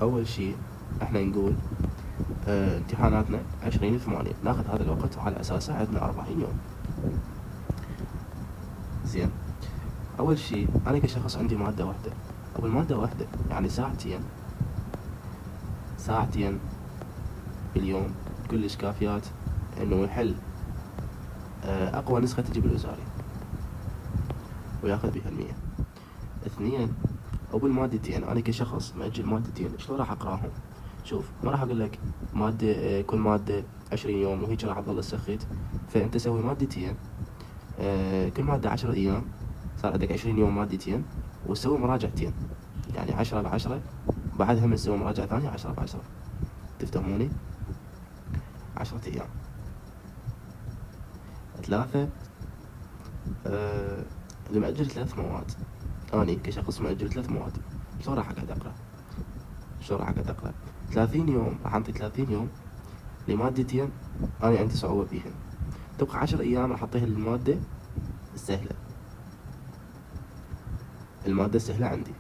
أول شي احنا نقول امتحاناتنا 20/8، ناخذ هذا الوقت وعلى أساسه عندنا 40 يوم. زين، أول شي أنا كشخص عندي مادة واحدة، والمادة واحدة يعني ساعتين باليوم كلش كافيات إنه يحل أقوى نسخة تجي بالوزاري وياخذ بها 100. اثنين، أو بالمادتين أنا كشخص مأجل مادتين شلون راح أقراهم؟ شوف، ما راح أقول لك مادة كل مادة 20 يوم وهيك راح أظل أسخت، فأنت سوي مادتين كل مادة 10 أيام، صار عندك 20 يوم مادتين، وسوي مراجعتين، يعني 10 ب10، بعدها من سوي مراجعة ثانية 10 ب10. تفتهموني؟ 10 أيام. ثلاثة، اللي مأجل 3 مواد، أني كشخص مأجل 3 مواد، شلون راح أقعد أقرأ؟ 30 يوم راح أنطي 30 يوم لمادتين أنا عندي صعوبة بيهن، تبقى 10 أيام راح أعطيها للمادة السهلة. المادة السهلة عندي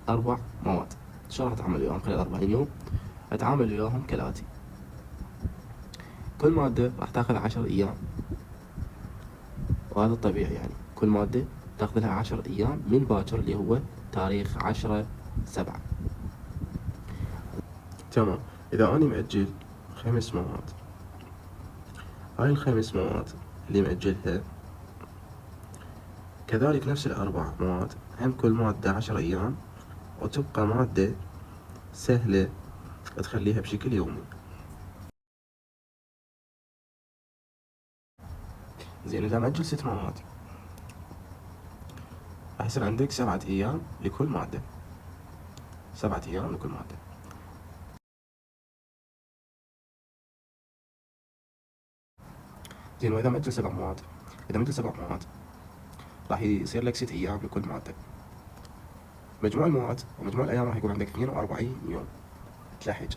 4 مواد، شلون راح أتعامل وياهم خلال 40 يوم؟ أتعامل وياهم كالآتي: كل مادة راح تاخذ 10 أيام، وهذا الطبيعي، يعني كل مادة تاخذ لها 10 أيام من باكر اللي هو تاريخ 10/7. تمام، إذا أنا مأجل 5 مواد، هاي ال5 مواد اللي مأجلها كذلك نفس ال4 مواد، هم كل مادة 10 أيام، وتبقى مادة سهلة تخليها بشكل يومي. زين، إذا مأجل 6 مواد راح يصير عندك 7 أيام لكل مادة، 7 أيام لكل مادة. زين، وإذا مأجل 7 مواد، راح يصير لك 6 أيام لكل مادة. مجموع المواد ومجموع الأيام راح يكون عندك 42 يوم تلحج.